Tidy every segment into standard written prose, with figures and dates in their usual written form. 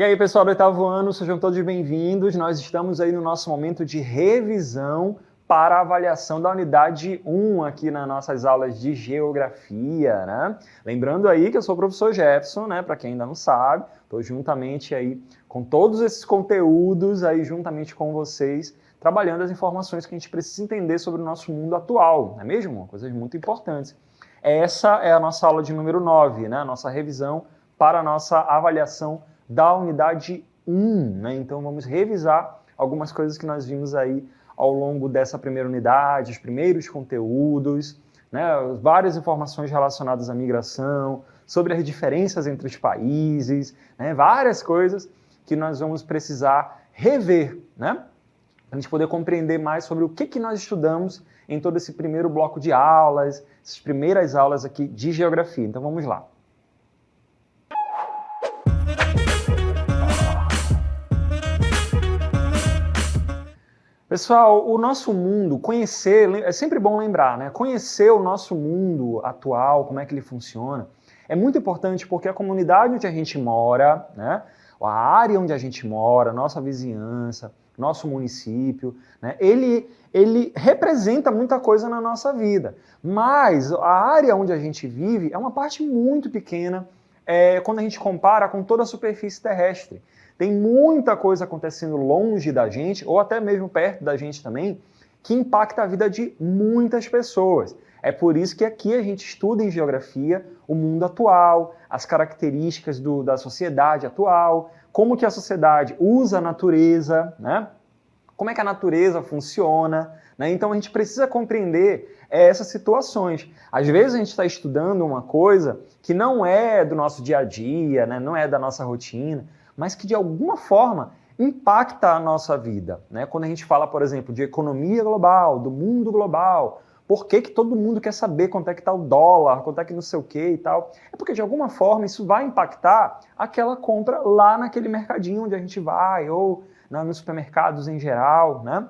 E aí, pessoal do oitavo ano, sejam todos bem-vindos. Nós estamos aí no nosso momento de revisão para a avaliação da unidade 1 aqui nas nossas aulas de geografia, né? Lembrando aí que eu sou o professor Jefferson, né? Para quem ainda não sabe, estou juntamente aí com todos esses conteúdos aí juntamente com vocês, trabalhando as informações que a gente precisa entender sobre o nosso mundo atual, não é mesmo? Coisas muito importantes. Essa é a nossa aula de número 9, né? A nossa revisão para a nossa avaliação da unidade 1, né? Então vamos revisar algumas coisas que nós vimos aí ao longo dessa primeira unidade, os primeiros conteúdos, né? Várias informações relacionadas à migração, sobre as diferenças entre os países, né? Várias coisas que nós vamos precisar rever, né? Para a gente poder compreender mais sobre o que nós estudamos em todo esse primeiro bloco de aulas, essas primeiras aulas aqui de geografia. Então vamos lá. Pessoal, o nosso mundo, conhecer, é sempre bom lembrar, né? Conhecer o nosso mundo atual, como é que ele funciona, é muito importante porque a comunidade onde a gente mora, né? A área onde a gente mora, nossa vizinhança, nosso município, né? Ele representa muita coisa na nossa vida. Mas a área onde a gente vive é uma parte muito pequena quando a gente compara com toda a superfície terrestre. Tem muita coisa acontecendo longe da gente, ou até mesmo perto da gente também, que impacta a vida de muitas pessoas. É por isso que aqui a gente estuda em geografia o mundo atual, as características da sociedade atual, como que a sociedade usa a natureza, né? Como é que a natureza funciona, né? Então a gente precisa compreender essas situações. Às vezes a gente está estudando uma coisa que não é do nosso dia a dia, né? Não é da nossa rotina, mas que de alguma forma impacta a nossa vida, né? Quando a gente fala, por exemplo, de economia global, do mundo global, por que todo mundo quer saber quanto é que está o dólar, quanto é que não sei o que e tal? É porque de alguma forma isso vai impactar aquela compra lá naquele mercadinho onde a gente vai, ou nos supermercados em geral, né?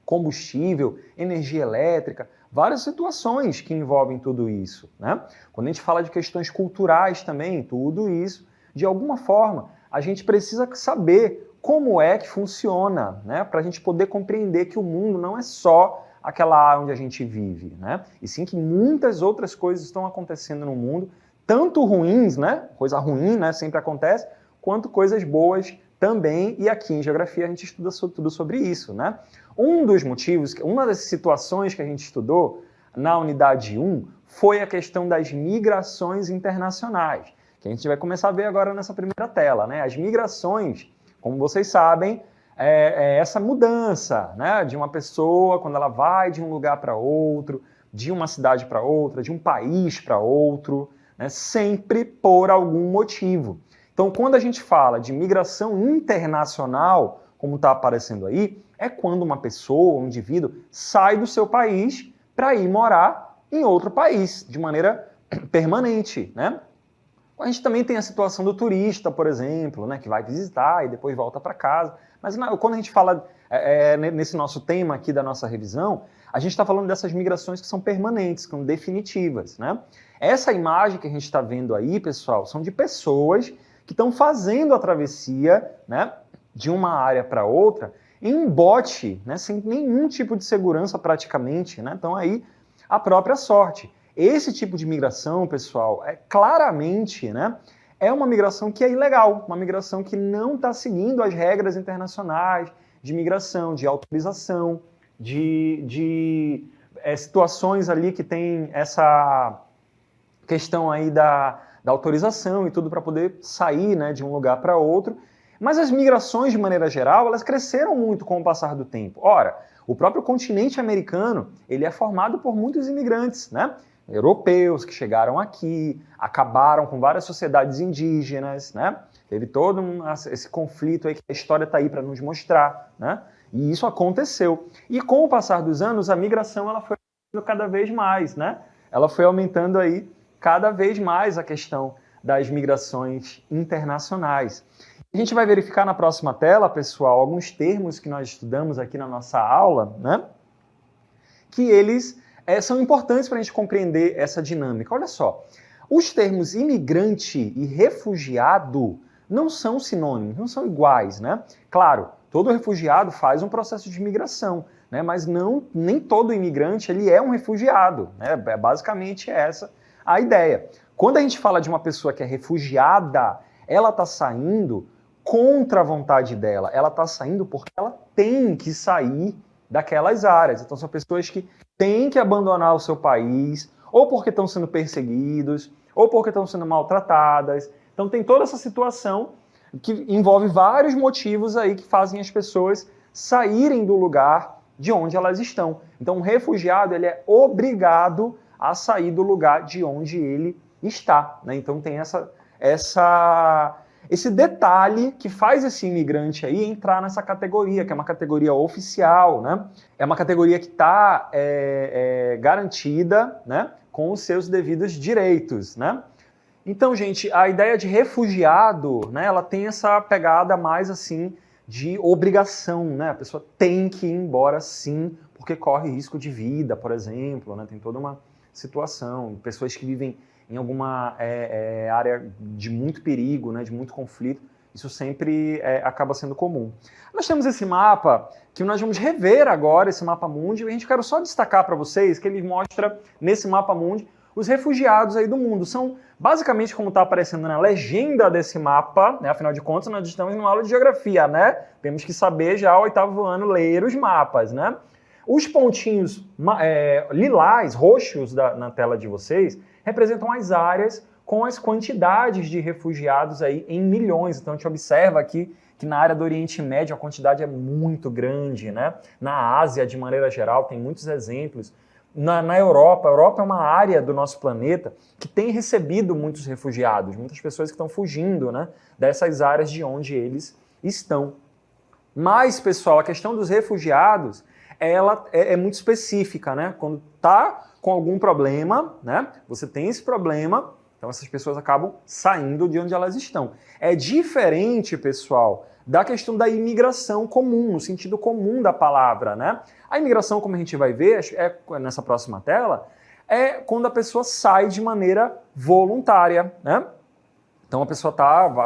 Combustível, energia elétrica, várias situações que envolvem tudo isso, né? Quando a gente fala de questões culturais também, tudo isso, de alguma forma, a gente precisa saber como é que funciona, né? Para a gente poder compreender que o mundo não é só aquela área onde a gente vive, né? E sim que muitas outras coisas estão acontecendo no mundo, tanto ruins, né? Coisa ruim, né? Sempre acontece, quanto coisas boas também. E aqui em geografia a gente estuda tudo sobre isso, né? Um dos motivos, uma das situações que a gente estudou na unidade 1 foi a questão das migrações internacionais, que a gente vai começar a ver agora nessa primeira tela, né? As migrações, como vocês sabem, é essa mudança, né? De uma pessoa quando ela vai de um lugar para outro, de uma cidade para outra, de um país para outro, né? Sempre por algum motivo. Então, quando a gente fala de migração internacional, como está aparecendo aí, é quando uma pessoa, um indivíduo, sai do seu país para ir morar em outro país, de maneira permanente, né? A gente também tem a situação do turista, por exemplo, né, que vai visitar e depois volta para casa. Mas quando a gente fala nesse nosso tema aqui da nossa revisão, a gente está falando dessas migrações que são permanentes, que são definitivas, né? Essa imagem que a gente está vendo aí, pessoal, são de pessoas que estão fazendo a travessia, né, de uma área para outra em um bote, né, sem nenhum tipo de segurança praticamente, né? Então aí a própria sorte. Esse tipo de migração, pessoal, claramente, né, é uma migração que é ilegal, uma migração que não está seguindo as regras internacionais de migração, de autorização, de situações ali que tem essa questão aí da autorização e tudo para poder sair, né, de um lugar para outro. Mas as migrações, de maneira geral, elas cresceram muito com o passar do tempo. Ora, o próprio continente americano, ele é formado por muitos imigrantes, né? Europeus que chegaram aqui, acabaram com várias sociedades indígenas, né? Teve todo esse conflito aí que a história está aí para nos mostrar, né? E isso aconteceu. E com o passar dos anos, a migração ela foi aumentando cada vez mais, né? Ela foi aumentando aí cada vez mais a questão das migrações internacionais. A gente vai verificar na próxima tela, pessoal, alguns termos que nós estudamos aqui na nossa aula, né? Que eles são importantes para a gente compreender essa dinâmica. Olha só, os termos imigrante e refugiado não são sinônimos, não são iguais, né? Claro, todo refugiado faz um processo de migração, né? Mas nem todo imigrante ele é um refugiado, né? É basicamente essa a ideia. Quando a gente fala de uma pessoa que é refugiada, ela está saindo contra a vontade dela, ela está saindo porque ela tem que sair daquelas áreas. Então são pessoas que têm que abandonar o seu país, ou porque estão sendo perseguidos, ou porque estão sendo maltratadas. Então tem toda essa situação que envolve vários motivos aí que fazem as pessoas saírem do lugar de onde elas estão. Então um refugiado ele é obrigado a sair do lugar de onde ele está, né? Então tem esse detalhe que faz esse imigrante aí entrar nessa categoria, que é uma categoria oficial, né? É uma categoria que está garantida, né? Com os seus devidos direitos, né? Então, gente, a ideia de refugiado, né? Ela tem essa pegada mais assim de obrigação, né? A pessoa tem que ir embora sim, porque corre risco de vida, por exemplo, né? Tem toda uma situação, pessoas que vivem em alguma área de muito perigo, né, de muito conflito, isso sempre acaba sendo comum. Nós temos esse mapa que nós vamos rever agora, esse mapa mundi, e a gente quer só destacar para vocês que ele mostra nesse mapa mundi os refugiados aí do mundo. São basicamente como está aparecendo na legenda desse mapa, né, afinal de contas nós estamos numa aula de geografia, né? Temos que saber já ao 8º ano ler os mapas, né? Os pontinhos lilás, roxos na tela de vocês, representam as áreas com as quantidades de refugiados aí em milhões. Então a gente observa aqui que na área do Oriente Médio a quantidade é muito grande, né? Na Ásia, de maneira geral, tem muitos exemplos. Na Europa, a Europa é uma área do nosso planeta que tem recebido muitos refugiados, muitas pessoas que estão fugindo, né, dessas áreas de onde eles estão. Mas, pessoal, a questão dos refugiados, ela é muito específica, né? Quando está com algum problema, né? Você tem esse problema, então essas pessoas acabam saindo de onde elas estão. É diferente, pessoal, da questão da imigração comum, no sentido comum da palavra, né? A imigração, como a gente vai ver nessa próxima tela, é quando a pessoa sai de maneira voluntária, né? Então a pessoa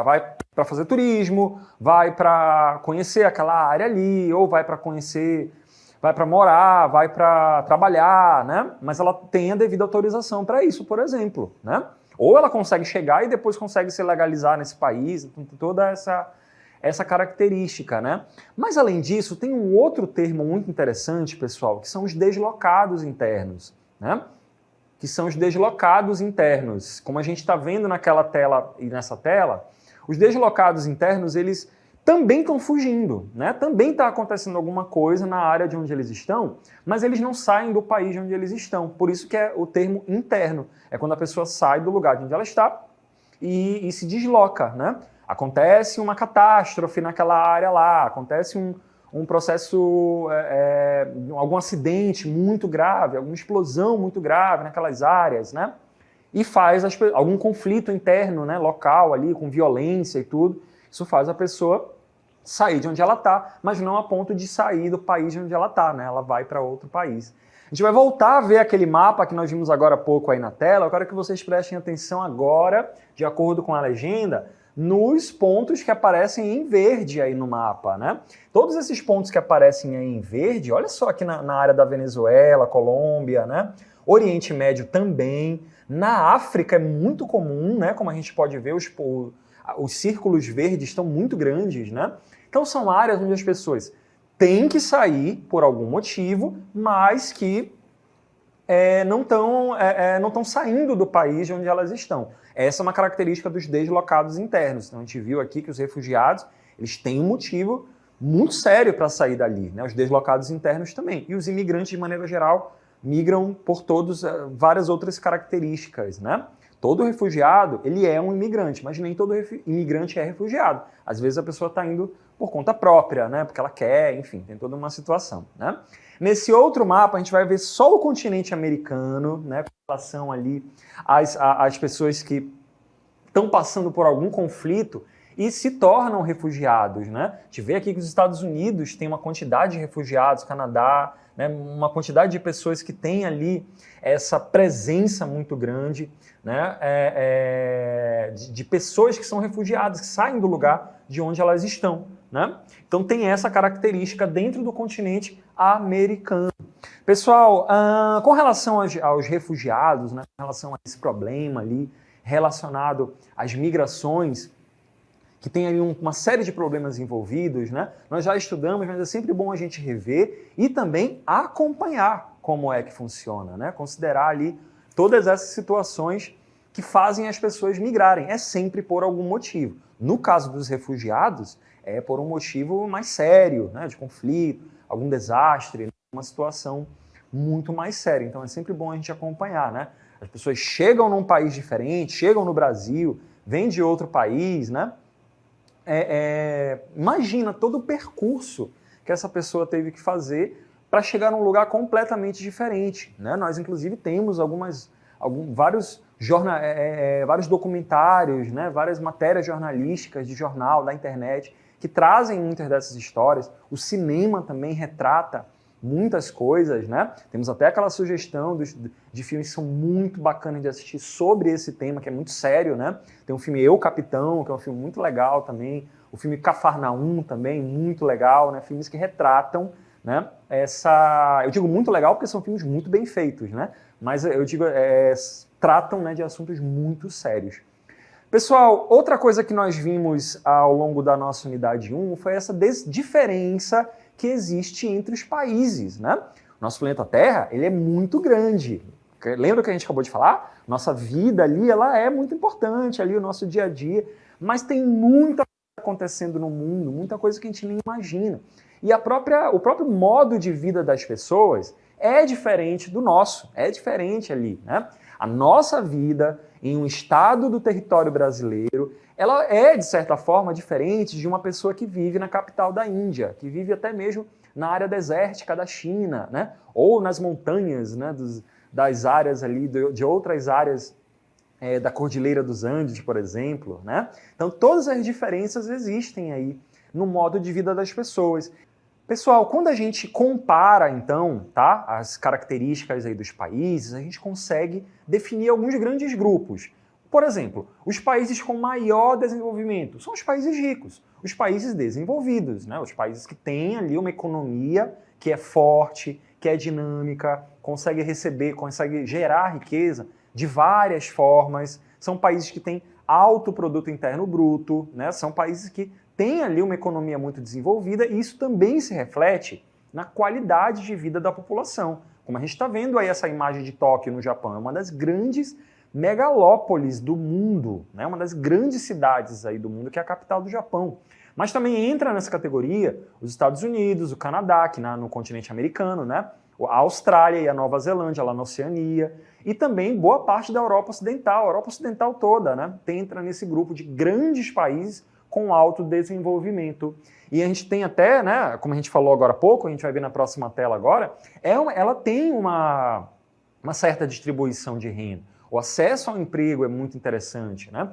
vai para fazer turismo, vai para conhecer aquela área ali, ou vai para conhecer, vai para morar, vai para trabalhar, né? Mas ela tem a devida autorização para isso, por exemplo, né? Ou ela consegue chegar e depois consegue se legalizar nesse país, tem toda essa característica, né? Mas além disso, tem um outro termo muito interessante, pessoal, que são os deslocados internos, né? Que são os deslocados internos. Como a gente está vendo naquela tela e nessa tela, os deslocados internos, eles também estão fugindo, né? Também está acontecendo alguma coisa na área de onde eles estão, mas eles não saem do país de onde eles estão. Por isso que é o termo interno. É quando a pessoa sai do lugar de onde ela está e se desloca, né? Acontece uma catástrofe naquela área lá, acontece um processo, algum acidente muito grave, alguma explosão muito grave naquelas áreas, né? E faz algum conflito interno, né, local ali, com violência e tudo. Isso faz a pessoa sair de onde ela está, mas não a ponto de sair do país de onde ela está, né? Ela vai para outro país. A gente vai voltar a ver aquele mapa que nós vimos agora há pouco aí na tela. Eu quero que vocês prestem atenção agora, de acordo com a legenda, nos pontos que aparecem em verde aí no mapa, né? Todos esses pontos que aparecem aí em verde, olha só aqui na área da Venezuela, Colômbia, né? Oriente Médio também. Na África é muito comum, né? Como a gente pode ver, os círculos verdes estão muito grandes, né? Então são áreas onde as pessoas têm que sair por algum motivo, mas que não estão saindo do país de onde elas estão. Essa é uma característica dos deslocados internos. Então a gente viu aqui que os refugiados, eles têm um motivo muito sério para sair dali, né? Os deslocados internos também. E os imigrantes, de maneira geral, migram por várias outras características, né? Todo refugiado, ele é um imigrante, mas nem todo imigrante é refugiado. Às vezes a pessoa está indo por conta própria, né? Porque ela quer, enfim, tem toda uma situação, né? Nesse outro mapa, a gente vai ver só o continente americano, né, com relação ali às pessoas que estão passando por algum conflito e se tornam refugiados, né? A gente vê aqui que os Estados Unidos têm uma quantidade de refugiados, Canadá, né, uma quantidade de pessoas que têm ali essa presença muito grande, né, de pessoas que são refugiadas, que saem do lugar de onde elas estão, né? Então tem essa característica dentro do continente americano. Pessoal, com relação aos refugiados, né, com relação a esse problema ali relacionado às migrações, que tem aí uma série de problemas envolvidos, né? Nós já estudamos, mas é sempre bom a gente rever e também acompanhar como é que funciona, né? Considerar ali todas essas situações que fazem as pessoas migrarem. É sempre por algum motivo. No caso dos refugiados, é por um motivo mais sério, né? De conflito, algum desastre, uma situação muito mais séria. Então é sempre bom a gente acompanhar, né? As pessoas chegam num país diferente, chegam no Brasil, vêm de outro país, né? Imagina todo o percurso que essa pessoa teve que fazer para chegar num lugar completamente diferente, né? Nós, inclusive, temos vários documentários, né? Várias matérias jornalísticas de jornal, da internet, que trazem muitas dessas histórias. O cinema também retrata muitas coisas, né? Temos até aquela sugestão de filmes que são muito bacanas de assistir sobre esse tema, que é muito sério, né? Tem um filme Eu, Capitão, que é um filme muito legal também. O filme Cafarnaum também, muito legal, né? Filmes que retratam, né? Eu digo muito legal porque são filmes muito bem feitos, né? Mas eu digo, tratam, né, de assuntos muito sérios. Pessoal, outra coisa que nós vimos ao longo da nossa unidade 1 foi essa diferença que existe entre os países, né? Nosso planeta Terra, ele é muito grande. Lembra que a gente acabou de falar? Nossa vida ali, ela é muito importante, ali o nosso dia a dia, mas tem muita coisa acontecendo no mundo, muita coisa que a gente nem imagina. E o próprio modo de vida das pessoas é diferente do nosso, é diferente ali, né? A nossa vida em um estado do território brasileiro, ela é, de certa forma, diferente de uma pessoa que vive na capital da Índia, que vive até mesmo na área desértica da China, né? Ou nas montanhas, né, das áreas ali, de outras áreas da Cordilheira dos Andes, por exemplo, né? Então, todas as diferenças existem aí no modo de vida das pessoas. Pessoal, quando a gente compara, então, tá, as características aí dos países, a gente consegue definir alguns grandes grupos. Por exemplo, os países com maior desenvolvimento são os países ricos, os países desenvolvidos, né? Os países que têm ali uma economia que é forte, que é dinâmica, consegue gerar riqueza de várias formas. São países que têm alto produto interno bruto, né? São países que têm ali uma economia muito desenvolvida e isso também se reflete na qualidade de vida da população. Como a gente está vendo aí essa imagem de Tóquio no Japão, é uma das grandes megalópolis do mundo, né? Uma das grandes cidades aí do mundo, que é a capital do Japão. Mas também entra nessa categoria os Estados Unidos, o Canadá, aqui no continente americano, né? A Austrália e a Nova Zelândia, lá na Oceania, e também boa parte da Europa Ocidental, a Europa Ocidental toda, né? Entra nesse grupo de grandes países com alto desenvolvimento. E a gente tem até, né, como a gente falou agora há pouco, a gente vai ver na próxima tela agora, ela tem uma certa distribuição de renda. O acesso ao emprego é muito interessante, né?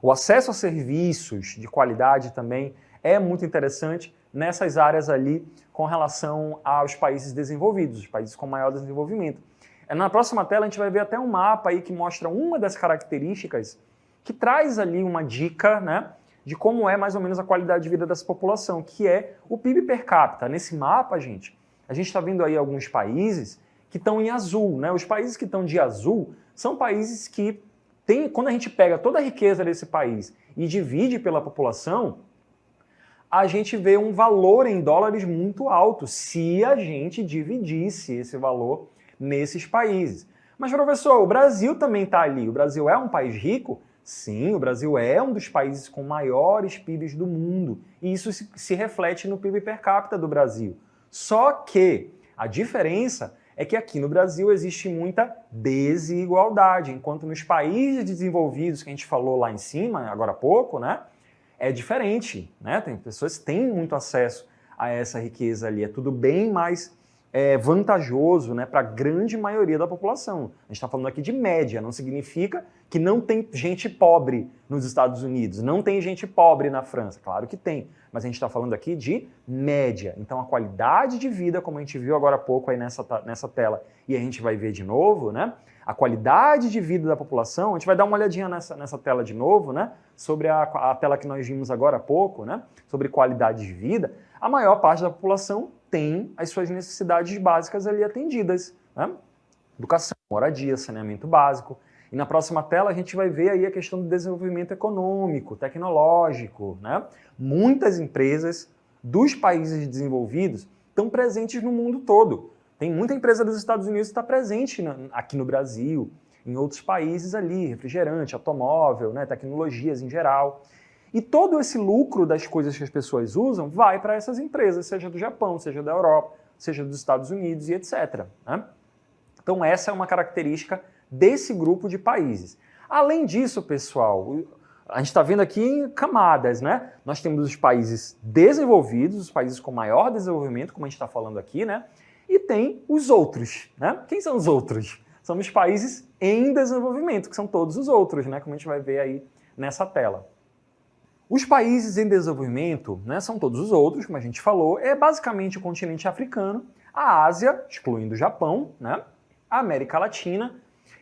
O acesso a serviços de qualidade também é muito interessante nessas áreas ali com relação aos países desenvolvidos, os países com maior desenvolvimento. Na próxima tela a gente vai ver até um mapa aí que mostra uma das características que traz ali uma dica, né, de como é mais ou menos a qualidade de vida dessa população, que é o PIB per capita. Nesse mapa, gente, a gente está vendo aí alguns países que estão em azul, né? Os países que estão de azul são países que quando a gente pega toda a riqueza desse país e divide pela população, a gente vê um valor em dólares muito alto, se a gente dividisse esse valor nesses países. Mas, professor, o Brasil também está ali. O Brasil é um país rico? Sim, o Brasil é um dos países com maiores PIBs do mundo. E isso se reflete no PIB per capita do Brasil. Só que a diferença é que aqui no Brasil existe muita desigualdade, enquanto nos países desenvolvidos, que a gente falou lá em cima, agora há pouco, né, é diferente, né? Tem pessoas que têm muito acesso a essa riqueza ali, é tudo bem mais vantajoso, né, para a grande maioria da população. A gente está falando aqui de média, não significa que não tem gente pobre nos Estados Unidos, não tem gente pobre na França, claro que tem, mas a gente está falando aqui de média. Então a qualidade de vida, como a gente viu agora há pouco aí nessa tela, e a gente vai ver de novo, né, A qualidade de vida da população, a gente vai dar uma olhadinha nessa tela de novo, né? Sobre a tela que nós vimos agora há pouco, né? Sobre qualidade de vida. A maior parte da população tem as suas necessidades básicas ali atendidas, né? Educação, moradia, saneamento básico. E na próxima tela a gente vai ver aí a questão do desenvolvimento econômico, tecnológico, né? Muitas empresas dos países desenvolvidos estão presentes no mundo todo. Tem muita empresa dos Estados Unidos que está presente aqui no Brasil, em outros países ali, refrigerante, automóvel, né? Tecnologias em geral. E todo esse lucro das coisas que as pessoas usam vai para essas empresas, seja do Japão, seja da Europa, seja dos Estados Unidos e etc., né? Então essa é uma característica desse grupo de países. Além disso, pessoal, a gente está vendo aqui em camadas, né? Nós temos os países desenvolvidos, os países com maior desenvolvimento, como a gente está falando aqui, né? E tem os outros, né? Quem são os outros? São os países em desenvolvimento, que são todos os outros, né? Como a gente vai ver aí nessa tela. Os países em desenvolvimento, né, são todos os outros, como a gente falou, é basicamente o continente africano, a Ásia, excluindo o Japão, né? A América Latina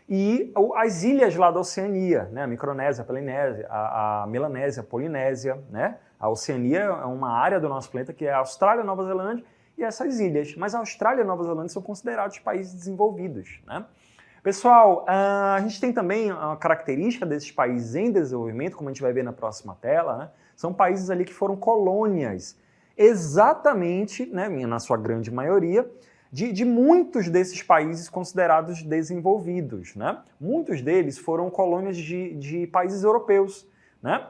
e as ilhas lá da Oceania, né? A Micronésia, a Polinésia, a Melanésia, a Polinésia, né? A Oceania é uma área do nosso planeta que é a Austrália, Nova Zelândia e essas ilhas. Mas a Austrália e a Nova Zelândia são considerados países desenvolvidos, né? Pessoal, a gente tem também a característica desses países em desenvolvimento, como a gente vai ver na próxima tela, né? São países ali que foram colônias, exatamente, né, na sua grande maioria, de muitos desses países considerados desenvolvidos, né? Muitos deles foram colônias de países europeus, né?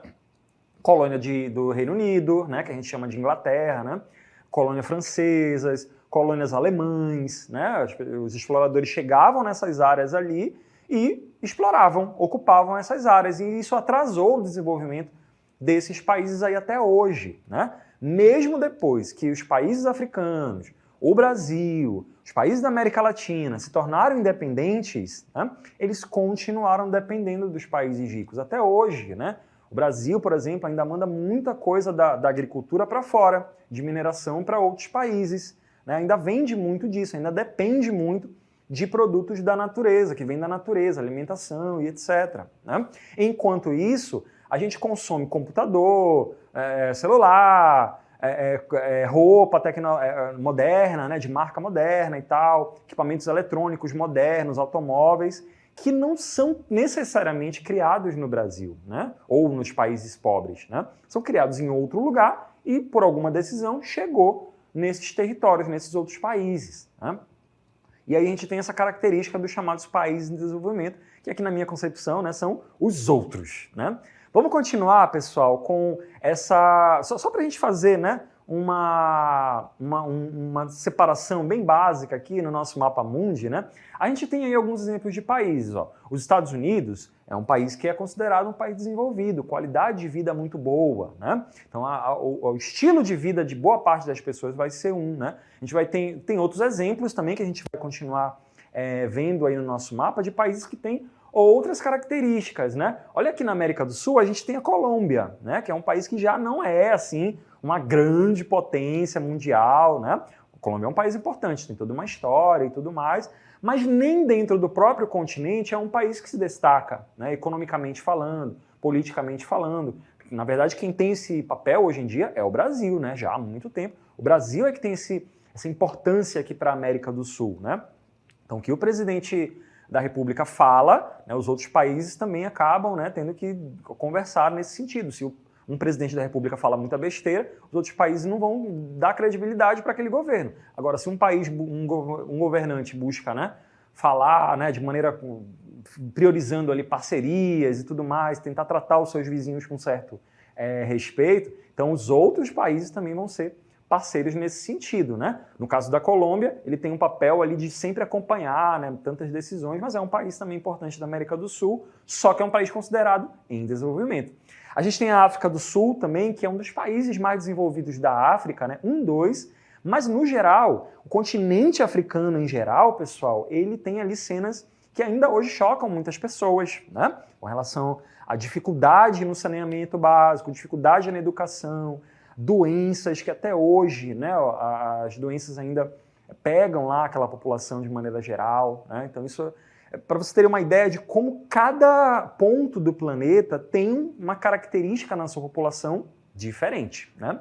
Colônia do Reino Unido, né, que a gente chama de Inglaterra, né? Colônia francesas, colônias alemães, né? Os exploradores chegavam nessas áreas ali e exploravam, ocupavam essas áreas, e isso atrasou o desenvolvimento desses países aí até hoje, né? Mesmo depois que os países africanos, o Brasil, os países da América Latina se tornaram independentes, né? Eles continuaram dependendo dos países ricos até hoje, né? O Brasil, por exemplo, ainda manda muita coisa da agricultura para fora, de mineração para outros países, né? Ainda vende muito disso, ainda depende muito de produtos da natureza, que vem da natureza, alimentação e etc., né? Enquanto isso, a gente consome computador, celular, roupa moderna, né, de marca moderna e tal, equipamentos eletrônicos modernos, automóveis, que não são necessariamente criados no Brasil, né, ou nos países pobres, né? São criados em outro lugar e, por alguma decisão, chegou nesses territórios, nesses outros países, né? E aí a gente tem essa característica dos chamados países em desenvolvimento, que aqui na minha concepção, né, são os outros, né? Vamos continuar, pessoal, com essa... Só para a gente fazer, né, uma separação bem básica aqui no nosso mapa mundi, né? A gente tem aí alguns exemplos de países, ó. Os Estados Unidos é um país que é considerado um país desenvolvido, qualidade de vida muito boa, né? Então o estilo de vida de boa parte das pessoas vai ser né? A gente vai tem outros exemplos também que a gente vai continuar vendo aí no nosso mapa de países que têm outras características, né? Olha aqui na América do Sul, a gente tem a Colômbia, né? Que é um país que já não é, assim, uma grande potência mundial, né? A Colômbia é um país importante, tem toda uma história e tudo mais, mas nem dentro do próprio continente é um país que se destaca, né? Economicamente falando, politicamente falando. Na verdade, quem tem esse papel hoje em dia é o Brasil, né? Já há muito tempo. O Brasil é que tem essa importância aqui para a América do Sul, né? Então, que o presidente da República fala, né, os outros países também acabam, né, tendo que conversar nesse sentido. Se um presidente da República fala muita besteira, os outros países não vão dar credibilidade para aquele governo. Agora, se um país, um governante busca, né, falar, né, de maneira priorizando ali parcerias e tudo mais, tentar tratar os seus vizinhos com certo respeito, então os outros países também vão ser parceiros nesse sentido, né? No caso da Colômbia, ele tem um papel ali de sempre acompanhar, né, tantas decisões, mas é um país também importante da América do Sul, só que é um país considerado em desenvolvimento. A gente tem a África do Sul também, que é um dos países mais desenvolvidos da África, né? Mas no geral, o continente africano em geral, pessoal, ele tem ali cenas que ainda hoje chocam muitas pessoas, né? Com relação à dificuldade no saneamento básico, dificuldade na educação, doenças que até hoje, né, as doenças ainda pegam lá aquela população de maneira geral, né? Então isso para você ter uma ideia de como cada ponto do planeta tem uma característica na sua população diferente, né?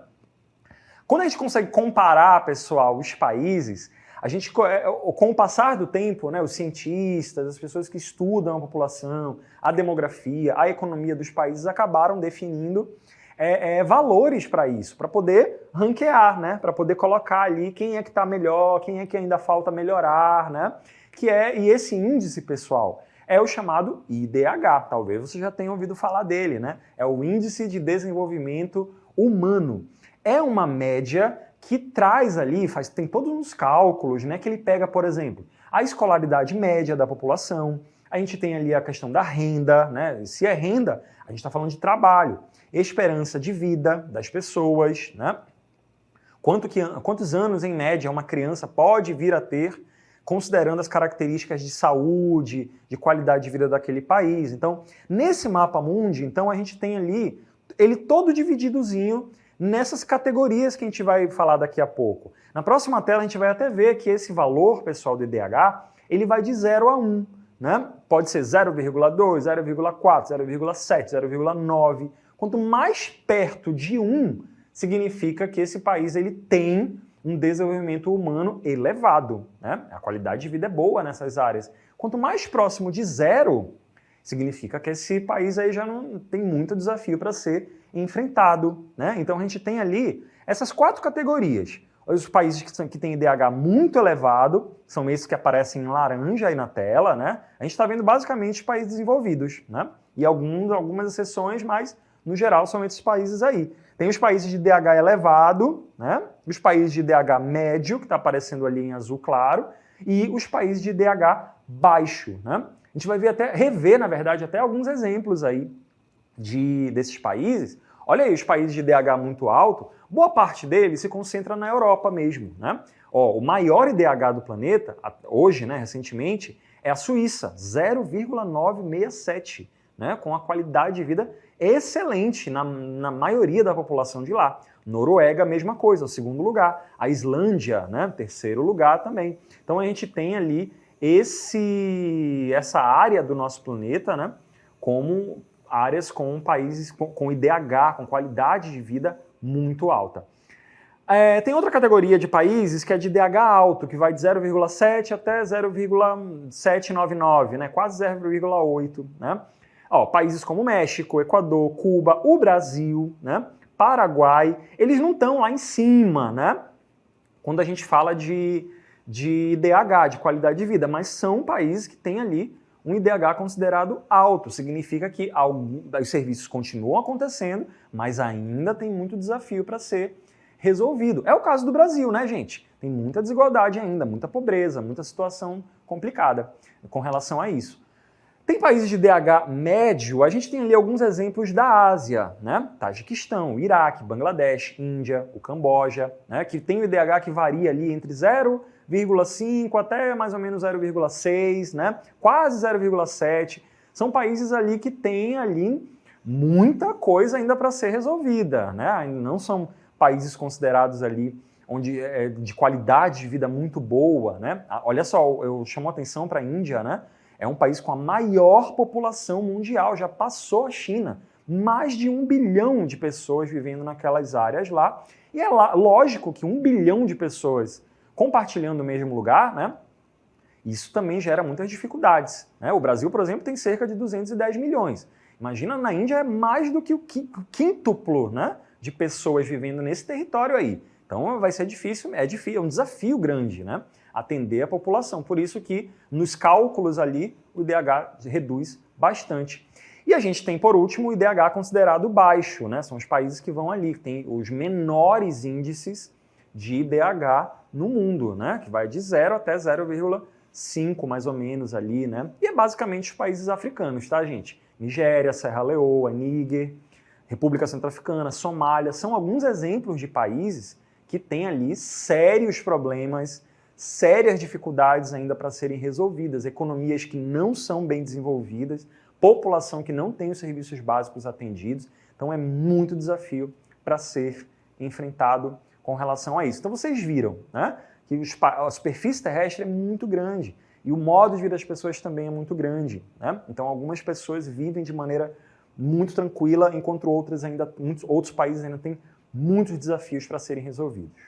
Quando a gente consegue comparar, pessoal, os países, a gente, com o passar do tempo, né, os cientistas, as pessoas que estudam a população, a demografia, a economia dos países acabaram definindo valores para isso, para poder ranquear, né, para poder colocar ali quem é que está melhor, quem é que ainda falta melhorar, né, e esse índice, pessoal, é o chamado IDH, talvez você já tenha ouvido falar dele, né, é o Índice de Desenvolvimento Humano. É uma média que traz ali, tem todos os cálculos, né, que ele pega, por exemplo, a escolaridade média da população, a gente tem ali a questão da renda, né, se é renda, a gente está falando de trabalho, esperança de vida das pessoas, né, quantos anos em média uma criança pode vir a ter, considerando as características de saúde, de qualidade de vida daquele país. Então, nesse mapa mundi, então a gente tem ali, ele todo divididozinho, nessas categorias que a gente vai falar daqui a pouco. Na próxima tela a gente vai até ver que esse valor, pessoal, do IDH, ele vai de 0 a 1, né? Pode ser 0,2, 0,4, 0,7, 0,9. Quanto mais perto de 1, significa que esse país ele tem um desenvolvimento humano elevado, né? A qualidade de vida é boa nessas áreas. Quanto mais próximo de 0, significa que esse país aí já não tem muito desafio para ser enfrentado, né? Então a gente tem ali essas 4 categorias. Os países que têm IDH muito elevado, são esses que aparecem em laranja aí na tela, né? A gente está vendo basicamente países desenvolvidos, né? E algumas exceções, mas no geral são esses países aí. Tem os países de IDH elevado, né? Os países de IDH médio, que está aparecendo ali em azul claro, e os países de IDH baixo, né? A gente vai rever, na verdade, até alguns exemplos aí desses países. Olha aí, os países de IDH muito alto, boa parte deles se concentra na Europa mesmo, né? Ó, o maior IDH do planeta, hoje, né, recentemente, é a Suíça, 0,967, né, com a qualidade de vida excelente na maioria da população de lá. Noruega, mesma coisa, o segundo lugar. A Islândia, né, terceiro lugar também. Então a gente tem ali essa área do nosso planeta, né, como áreas com países com IDH, com qualidade de vida muito alta. Tem outra categoria de países que é de IDH alto, que vai de 0,7 até 0,799, né? Quase 0,8. Né? Ó, países como México, Equador, Cuba, o Brasil, né? Paraguai, eles não estão lá em cima, né? Quando a gente fala de IDH, de qualidade de vida, mas são países que têm ali um IDH considerado alto. Significa que os serviços continuam acontecendo, mas ainda tem muito desafio para ser resolvido. É o caso do Brasil, né, gente? Tem muita desigualdade ainda, muita pobreza, muita situação complicada com relação a isso. Tem países de IDH médio, a gente tem ali alguns exemplos da Ásia, né? Tajiquistão, Iraque, Bangladesh, Índia, o Camboja, né? Que tem o IDH que varia ali entre 0,5 até mais ou menos 0,6, né? Quase 0,7. São países ali que têm ali muita coisa ainda para ser resolvida, né? Não são países considerados ali onde de qualidade de vida muito boa, né? Olha só, eu chamo a atenção para a Índia, né? É um país com a maior população mundial, já passou a China. Mais de 1 bilhão de pessoas vivendo naquelas áreas lá. E é lógico que 1 bilhão de pessoas compartilhando o mesmo lugar, né? Isso também gera muitas dificuldades, né? O Brasil, por exemplo, tem cerca de 210 milhões. Imagina, na Índia é mais do que o quíntuplo, né, de pessoas vivendo nesse território aí. Então vai ser difícil, é um desafio grande, né? Atender a população. Por isso que nos cálculos ali o IDH reduz bastante. E a gente tem, por último, o IDH considerado baixo, né? São os países que vão ali, que tem os menores índices de IDH no mundo, né? Que vai de 0 até 0,5 mais ou menos ali, né? E é basicamente os países africanos, tá, gente? Nigéria, Serra Leoa, Níger, República Centro-Africana, Somália, são alguns exemplos de países que têm ali sérios problemas, sérias dificuldades ainda para serem resolvidas, economias que não são bem desenvolvidas, população que não tem os serviços básicos atendidos, então é muito desafio para ser enfrentado com relação a isso. Então vocês viram, né, que a superfície terrestre é muito grande E o modo de vida das pessoas também é muito grande, né? Então algumas pessoas vivem de maneira muito tranquila, enquanto muitos outros países ainda têm muitos desafios para serem resolvidos.